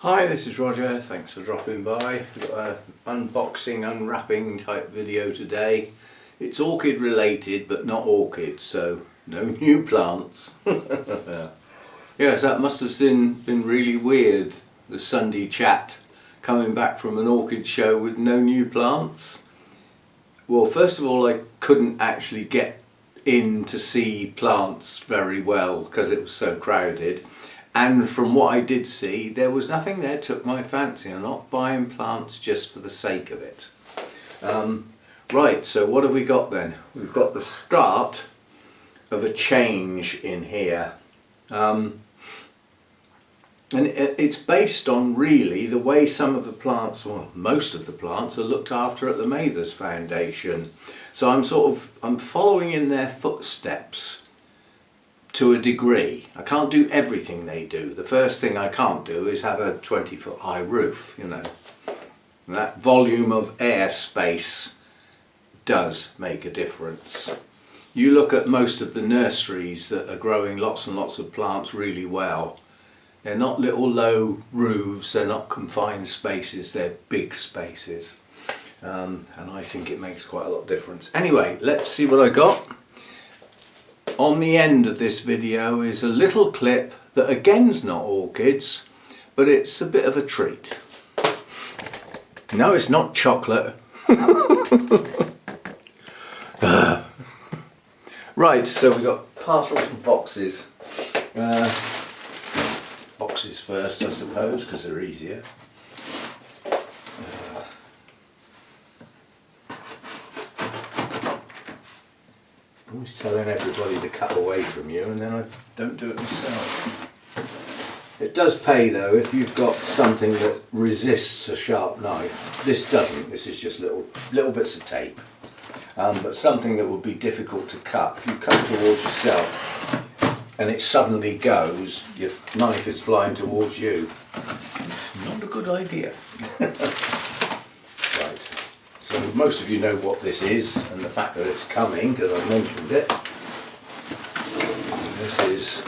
Hi, this is Roger. Thanks for dropping by. We've got an unboxing, unwrapping type video today. It's orchid related but not orchids, so no new plants. Yes, that must have been really weird, the Sunday chat coming back from an orchid show with no new plants. Well, first of all, I couldn't actually get in to see plants very well because it was so crowded. And from what I did see, there was nothing there took my fancy. I'm not buying plants just for the sake of it. Right, so what have we got then? We've got the start of a change in here. And it's based on really the way some of the plants, well, most of the plants are looked after at the Mathers Foundation. So I'm following in their footsteps to a degree. I can't do everything they do. The first thing I can't do is have a 20-foot high roof, you know. And that volume of air space does make a difference. You look at most of the nurseries that are growing lots and lots of plants really well. They're not little low roofs, they're not confined spaces, they're big spaces. And I think it makes quite a lot of difference. Anyway, let's see what I got. On the end of this video is a little clip that again's not orchids, but it's a bit of a treat. No, it's not chocolate. Right, so we've got parcels and boxes. Boxes first, I suppose, because they're easier. I'm always telling everybody to cut away from you, and then I don't do it myself. It does pay though if you've got something that resists a sharp knife. This doesn't. This is just little bits of tape. But something that would be difficult to cut. If you cut towards yourself and it suddenly goes, your knife is flying towards you. It's not a good idea. So most of you know what this is and the fact that it's coming because I mentioned it. This is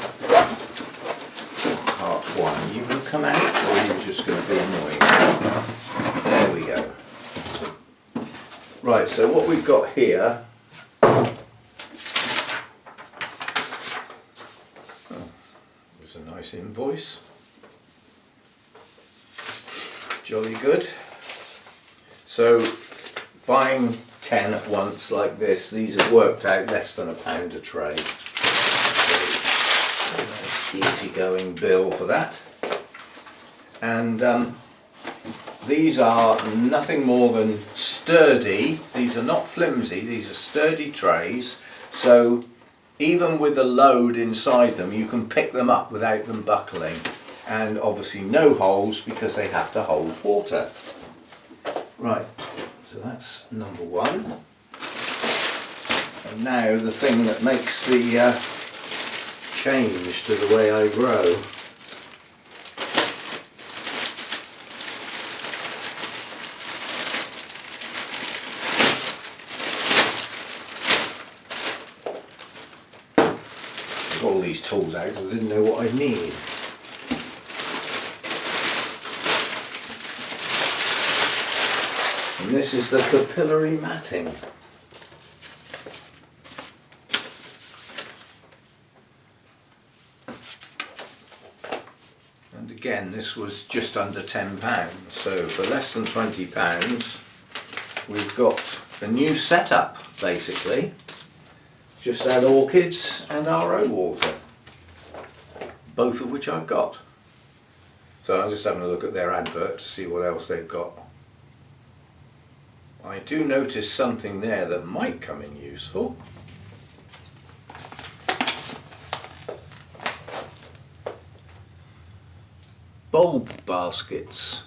part one. You will come out or you're just going to be annoying. There we go. Right, so what we've got here, there's a nice invoice. Jolly good. So buying 10 at once like this, these have worked out less than £1 a tray. So, nice easy going bill for that. And these are nothing more than sturdy. These are not flimsy, these are sturdy trays. So even with a load inside them, you can pick them up without them buckling. And obviously no holes because they have to hold water. Right. So that's number one. And now the thing that makes the change to the way I grow. I've got all these tools out because I didn't know what I'd need. And this is the capillary matting. And again, this was just under £10, so for less than £20 we've got a new setup basically. Just add orchids and RO water, both of which I've got. So I'm just having a look at their advert to see what else they've got. I do notice something there that might come in useful. Bulb baskets.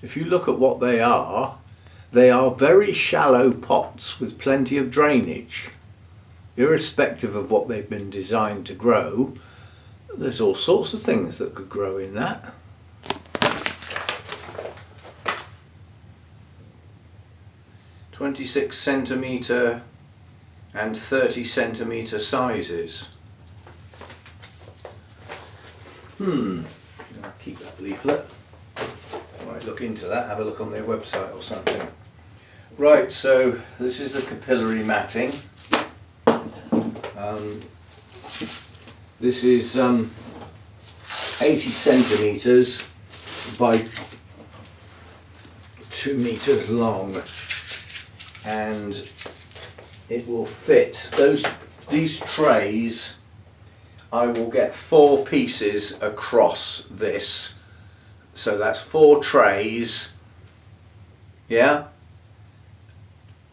If you look at what they are very shallow pots with plenty of drainage. Irrespective of what they've been designed to grow, there's all sorts of things that could grow in that. 26 centimetre and 30 centimetre sizes. I'll keep that leaflet. Might look into that, have a look on their website or something. Right, so this is the capillary matting. This is 80 centimetres by 2 meters long, and it will fit these trays. I will get 4 pieces across this, so that's 4 trays, yeah,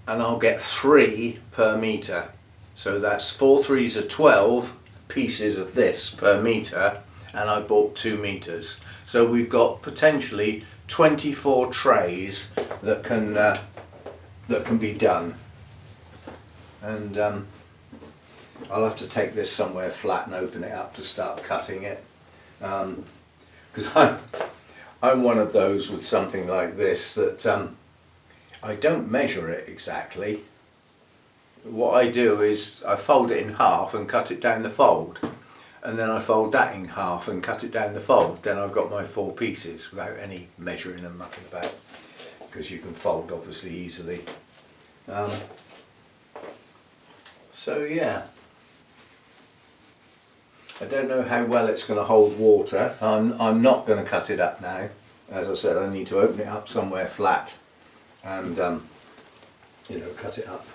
and I'll get 3 per meter, so that's 4 3s are 12 pieces of this per meter, and I bought 2 meters, so we've got potentially 24 trays that can be done. And I'll have to take this somewhere flat and open it up to start cutting it, because I'm one of those with something like this that I don't measure it exactly. What I do is I fold it in half and cut it down the fold, and then I fold that in half and cut it down the fold. Then I've got my 4 pieces without any measuring and mucking about, because you can fold obviously easily. So yeah, I don't know how well it's going to hold water. I'm not going to cut it up now. As I said, I need to open it up somewhere flat and you know, cut it up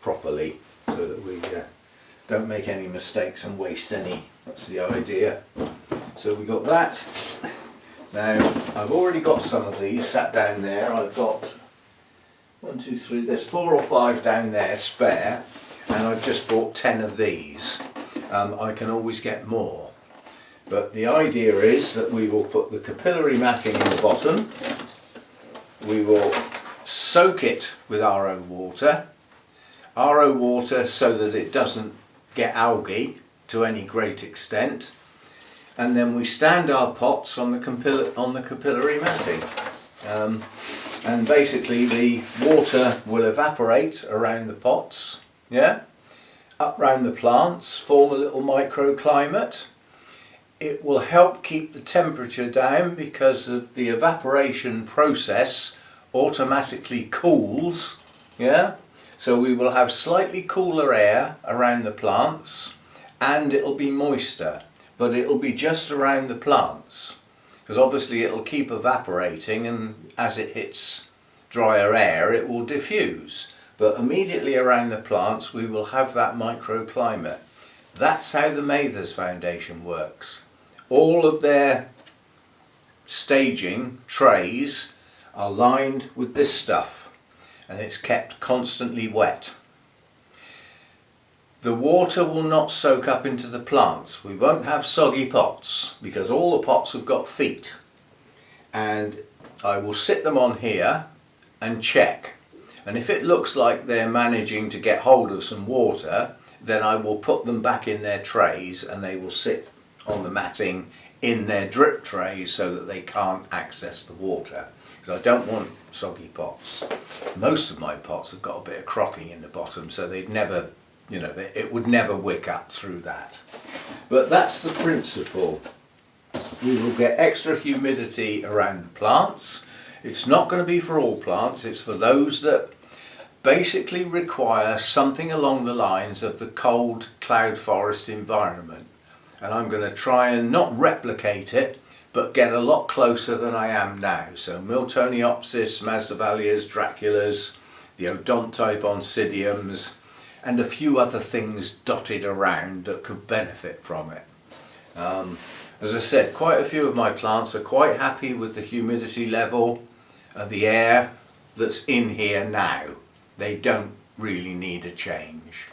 properly so that we don't make any mistakes and waste any. That's the idea. So we got that. Now I've already got some of these sat down there. I've got 1, 2, 3, there's 4 or 5 down there spare, and I've just bought 10 of these. I can always get more, but the idea is that we will put the capillary matting in the bottom, we will soak it with RO water so that it doesn't get algae to any great extent, and then we stand our pots on the capillary matting, and basically the water will evaporate around the pots, yeah, up round the plants, form a little microclimate. It will help keep the temperature down because of the evaporation process automatically cools, yeah, so we will have slightly cooler air around the plants, and it'll be moister, but it'll be just around the plants, because obviously it'll keep evaporating, and as it hits drier air it will diffuse, but immediately around the plants we will have that microclimate. That's how the Mathers Foundation works. All of their staging trays are lined with this stuff, and it's kept constantly wet. The water will not soak up into the plants. We won't have soggy pots because all the pots have got feet, and I will sit them on here and check, and if it looks like they're managing to get hold of some water, then I will put them back in their trays and they will sit on the matting in their drip trays so that they can't access the water, because I don't want soggy pots. Most of my pots have got a bit of crocking in the bottom, so they'd never, you know, it would never wick up through that. But that's the principle. We will get extra humidity around the plants. It's not going to be for all plants, it's for those that basically require something along the lines of the cold cloud forest environment. And I'm going to try and not replicate it, but get a lot closer than I am now. So Miltoniopsis, Masdevallias, Draculas, the odontype oncidiums, and a few other things dotted around that could benefit from it. As I said, quite a few of my plants are quite happy with the humidity level of the air that's in here now. They don't really need a change.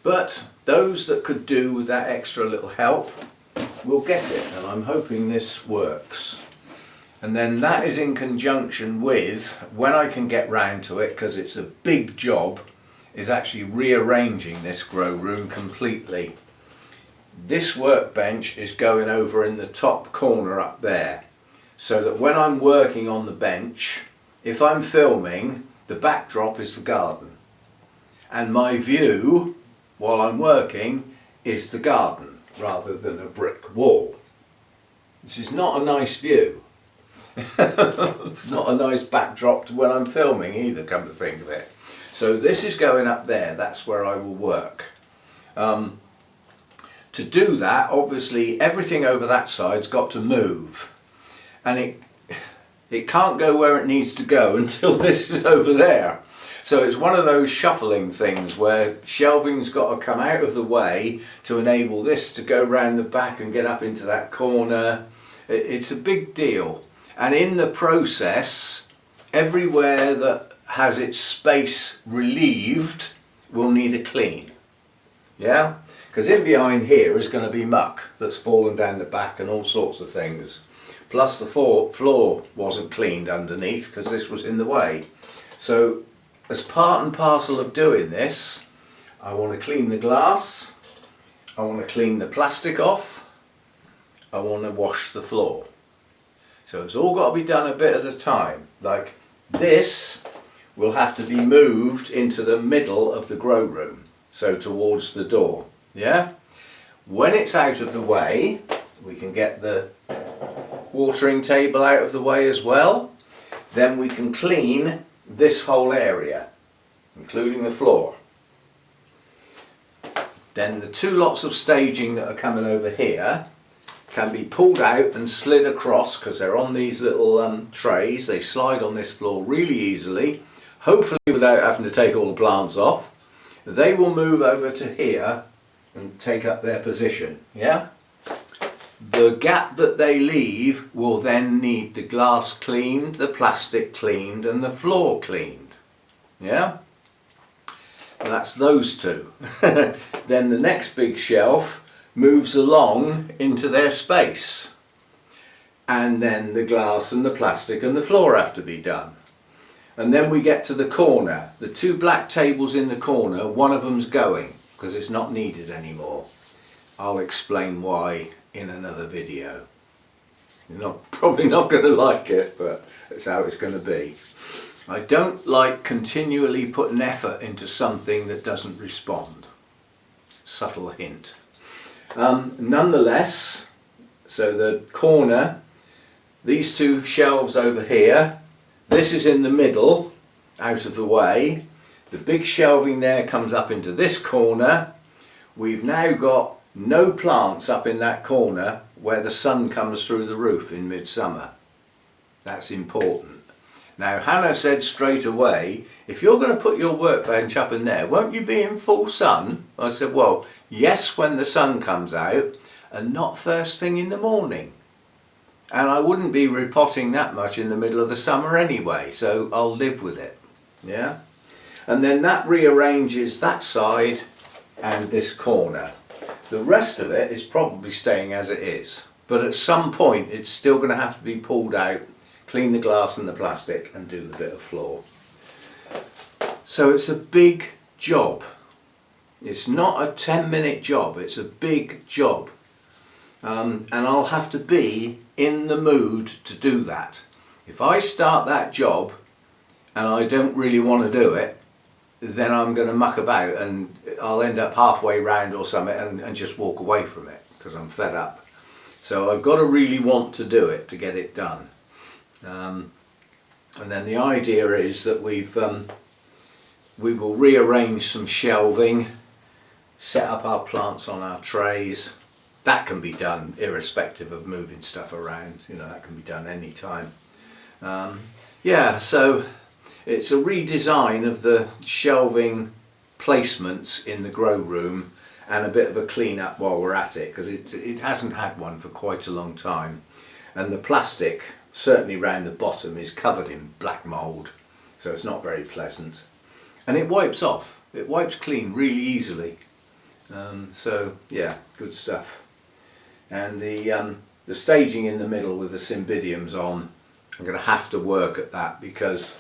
But those that could do with that extra little help will get it, and I'm hoping this works. And then that is in conjunction with, when I can get round to it, because it's a big job, is actually rearranging this grow room completely. This workbench is going over in the top corner up there, so that when I'm working on the bench, if I'm filming, the backdrop is the garden, and my view while I'm working is the garden rather than a brick wall. This is not a nice view. It's not a nice backdrop to when I'm filming either, come to think of it. So this is going up there, that's where I will work. To do that, obviously everything over that side's got to move, and it can't go where it needs to go until this is over there. So it's one of those shuffling things where shelving's got to come out of the way to enable this to go round the back and get up into that corner. It's a big deal, and in the process everywhere that has its space relieved will need a clean. Yeah? Because in behind here is going to be muck that's fallen down the back and all sorts of things. Plus the floor wasn't cleaned underneath because this was in the way. So as part and parcel of doing this, I want to clean the glass, I want to clean the plastic off, I want to wash the floor. So it's all got to be done a bit at a time. Like this will have to be moved into the middle of the grow room, so towards the door. Yeah? When it's out of the way, we can get the watering table out of the way as well. Then we can clean this whole area, including the floor. Then the two lots of staging that are coming over here can be pulled out and slid across because they're on these little trays. They slide on this floor really easily, hopefully without having to take all the plants off. They will move over to here and take up their position. Yeah? The gap that they leave will then need the glass cleaned, the plastic cleaned and the floor cleaned. Yeah? And that's those two. Then the next big shelf moves along into their space. And then the glass and the plastic and the floor have to be done. And then we get to the corner. The two black tables in the corner, one of them's going because it's not needed anymore. I'll explain why in another video. You're probably not going to like it, but that's how it's going to be. I don't like continually putting effort into something that doesn't respond. Subtle hint. Nonetheless, so the corner, these two shelves over here, this is in the middle, out of the way. The big shelving there comes up into this corner. We've now got no plants up in that corner where the sun comes through the roof in midsummer. That's important. Now Hannah said straight away, if you're going to put your workbench up in there, won't you be in full sun? I said, well, yes, when the sun comes out and not first thing in the morning. And I wouldn't be repotting that much in the middle of the summer anyway, so I'll live with it. Yeah? And then that rearranges that side and this corner. The rest of it is probably staying as it is. But at some point it's still going to have to be pulled out, clean the glass and the plastic and do the bit of floor. So it's a big job. It's not a 10-minute job, it's a big job. And I'll have to be in the mood to do that. If I start that job and I don't really want to do it, then I'm going to muck about and I'll end up halfway round or something and just walk away from it because I'm fed up. So I've got to really want to do it to get it done. And then the idea is that we will rearrange some shelving, set up our plants on our trays. That can be done irrespective of moving stuff around, you know, that can be done anytime. Yeah, so it's a redesign of the shelving placements in the grow room and a bit of a clean up while we're at it, because it hasn't had one for quite a long time. And the plastic, certainly round the bottom, is covered in black mould, so it's not very pleasant. And it wipes off, it wipes clean really easily. So yeah, good stuff. And the staging in the middle with the cymbidiums on, I'm going to have to work at that because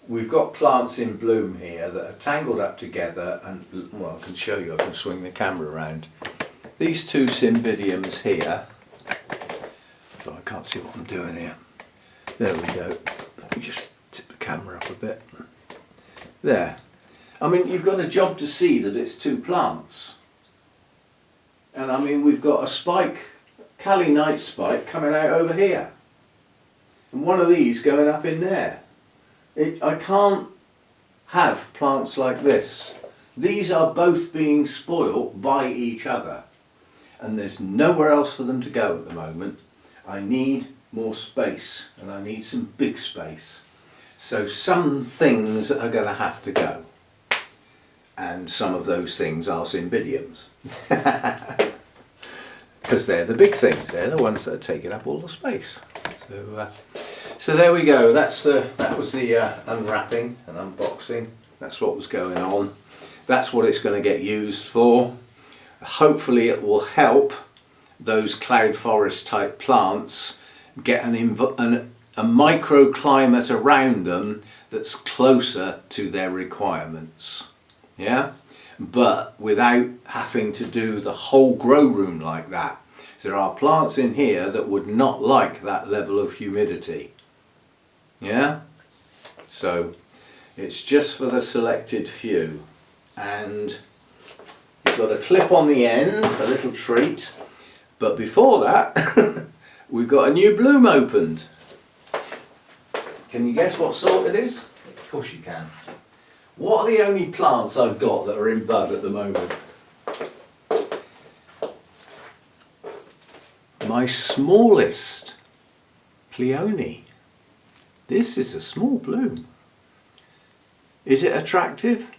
we've got plants in bloom here that are tangled up together, and well, I can show you, I can swing the camera around. These two cymbidiums here, so I can't see what I'm doing here. There we go. Let me just tip the camera up a bit. There. I mean, you've got a job to see that it's two plants. And I mean, we've got a spike Cali night spike coming out over here. And one of these going up in there. I can't have plants like this. These are both being spoilt by each other. And there's nowhere else for them to go at the moment. I need more space, and I need some big space. So some things are going to have to go. And some of those things are cymbidiums. Because they're the big things, they're the ones that are taking up all the space. So there we go, that was the unwrapping and unboxing. That's what was going on. That's what it's going to get used for. Hopefully it will help those cloud forest type plants get a microclimate around them that's closer to their requirements. Yeah, but without having to do the whole grow room like that. There are plants in here that would not like that level of humidity. Yeah, so it's just for the selected few. And you've got a clip on the end, a little treat. But before that, we've got a new bloom opened. Can you guess what sort it is? Of course you can. What are the only plants I've got that are in bud at the moment? My smallest Pleione. This is a small bloom. Is it attractive?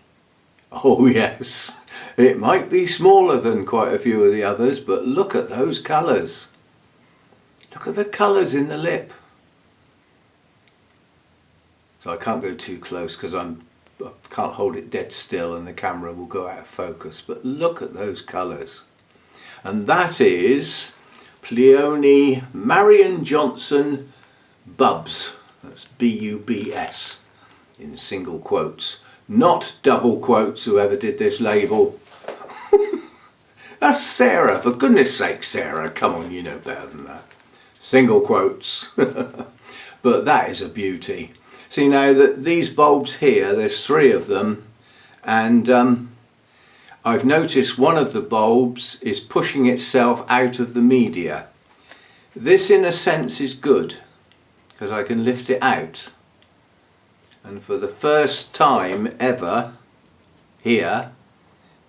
Oh yes, it might be smaller than quite a few of the others, but look at those colours. Look at the colours in the lip. So I can't go too close because I can't hold it dead still and the camera will go out of focus, but look at those colours. And that is Pleione Marion Johnson Bubs. That's B-U-B-S in single quotes. Not double quotes, whoever did this label. That's Sarah, for goodness sake, Sarah, come on, you know better than that. Single quotes. But that is a beauty. See now that these bulbs here, there's 3 of them, and I've noticed one of the bulbs is pushing itself out of the media. This in a sense is good, because I can lift it out. And for the first time ever here,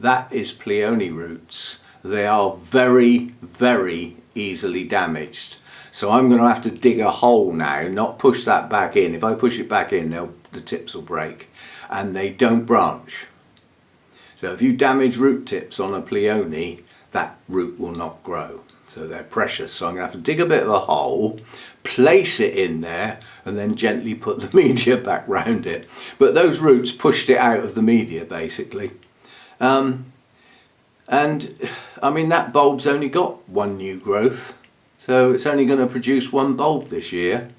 that is Pleione roots. They are very, very easily damaged. So I'm going to have to dig a hole now, not push that back in. If I push it back in, the tips will break. And they don't branch. So if you damage root tips on a Pleione, that root will not grow. So they're precious. So I'm going to have to dig a bit of a hole, place it in there, and then gently put the media back round it. But those roots pushed it out of the media, basically. And I mean, that bulb's only got 1 new growth. So it's only going to produce 1 bulb this year,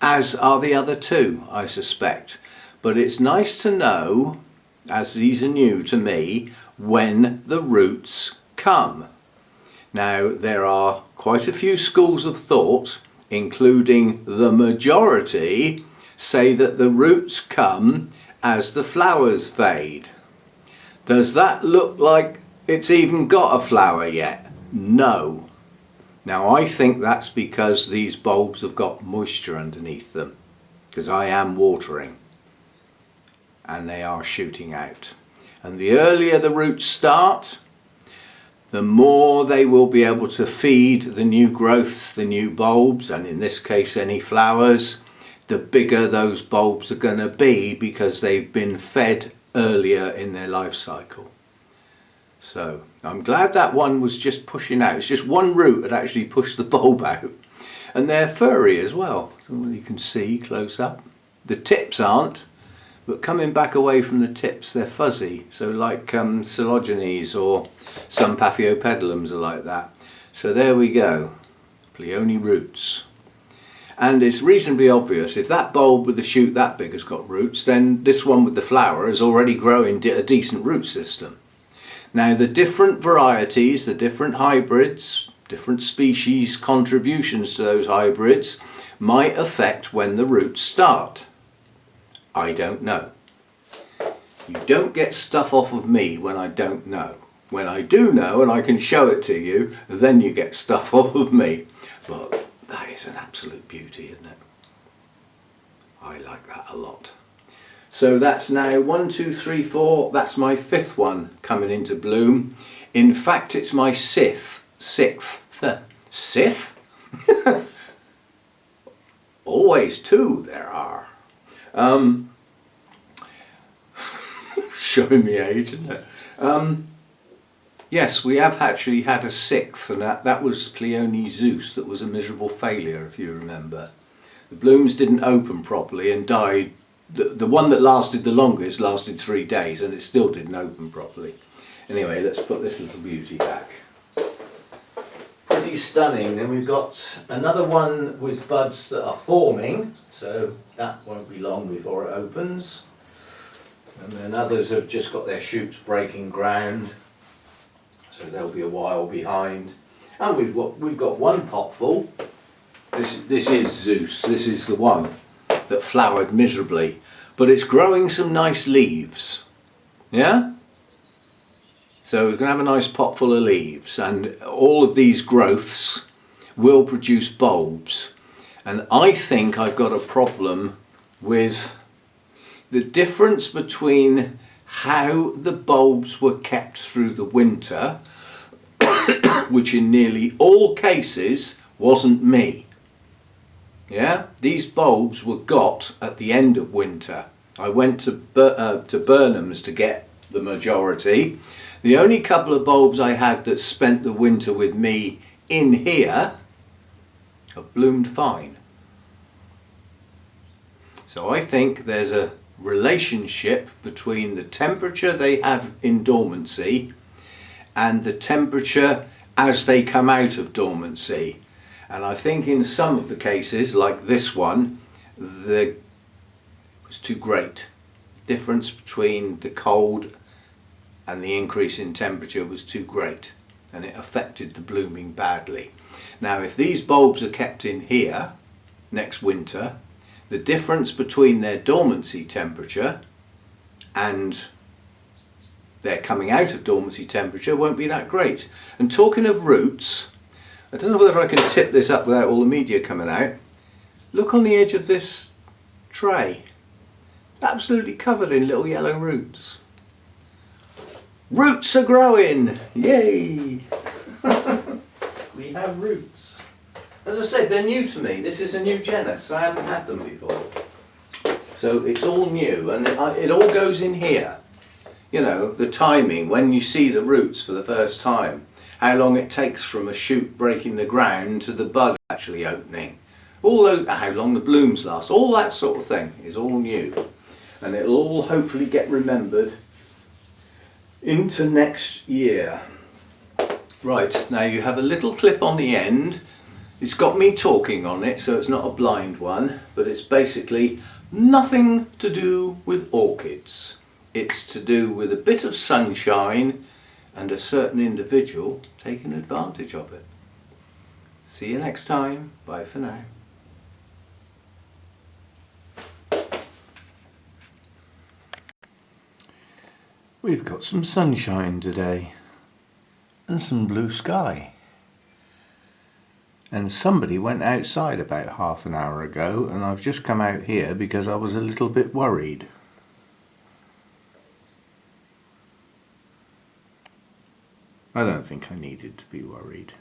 as are the other 2, I suspect. But it's nice to know, as these are new to me, when the roots come. Now, there are quite a few schools of thought, including the majority, say that the roots come as the flowers fade. Does that look like it's even got a flower yet? No. Now I think that's because these bulbs have got moisture underneath them, because I am watering and they are shooting out. And the earlier the roots start, the more they will be able to feed the new growths, the new bulbs, and in this case any flowers, the bigger those bulbs are going to be because they've been fed earlier in their life cycle. So I'm glad that one was just pushing out. It's just 1 root that actually pushed the bulb out. And they're furry as well, so you can see close up. The tips aren't, but coming back away from the tips they're fuzzy. So like Coelogenes or some Paphiopedilums are like that. So there we go, Pleione roots. And it's reasonably obvious, if that bulb with the shoot that big has got roots, then this one with the flower is already growing a decent root system. Now the different varieties, the different hybrids, different species contributions to those hybrids might affect when the roots start. I don't know. You don't get stuff off of me when I don't know. When I do know and I can show it to you, then you get stuff off of me. But that is an absolute beauty, isn't it? I like that a lot. So that's now 1, 2, 3, 4. That's my 5th one coming into bloom. In fact, it's my 6th. Sixth? Always 2 there are. Showing me age, isn't it? Yes, we have actually had a 6th, and that was Pleione Zeus. That was a miserable failure, if you remember. The blooms didn't open properly and died. The one that lasted the longest lasted 3 days, and it still didn't open properly. Anyway, let's put this little beauty back. Pretty stunning. Then we've got another one with buds that are forming, so that won't be long before it opens. And then others have just got their shoots breaking ground, so they'll be a while behind. And we've got one pot full. This is Zeus. This is the one that flowered miserably, but it's growing some nice leaves. Yeah? So we're going to have a nice pot full of leaves, and all of these growths will produce bulbs. And I think I've got a problem with the difference between how the bulbs were kept through the winter, which in nearly all cases wasn't me. Yeah, these bulbs were got at the end of winter. I went to Burnham's to get the majority. The only couple of bulbs I had that spent the winter with me in here have bloomed fine. So I think there's a relationship between the temperature they have in dormancy and the temperature as they come out of dormancy. And I think in some of the cases, like this one, it was too great. The difference between the cold and the increase in temperature was too great, and it affected the blooming badly. Now, if these bulbs are kept in here next winter, the difference between their dormancy temperature and their coming out of dormancy temperature won't be that great. And talking of roots, I don't know whether I can tip this up without all the media coming out. Look on the edge of this tray. Absolutely covered in little yellow roots. Roots are growing! Yay! We have roots. As I said, they're new to me. This is a new genus. I haven't had them before. So it's all new, and it all goes in here. You know, the timing, when you see the roots for the first time. How long it takes from a shoot breaking the ground to the bud actually opening. How long the blooms last. All that sort of thing is all new. And it'll all hopefully get remembered into next year. Right, now you have a little clip on the end. It's got me talking on it, so it's not a blind one, but it's basically nothing to do with orchids. It's to do with a bit of sunshine and a certain individual taking advantage of it. See you next time. Bye for now. We've got some sunshine today and some blue sky. And somebody went outside about half an hour ago, and I've just come out here because I was a little bit worried. I don't think I needed to be worried.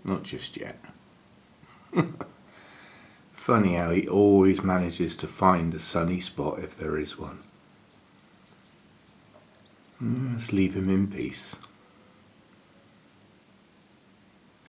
Not just yet. Funny how he always manages to find a sunny spot if there is one. Let's leave him in peace.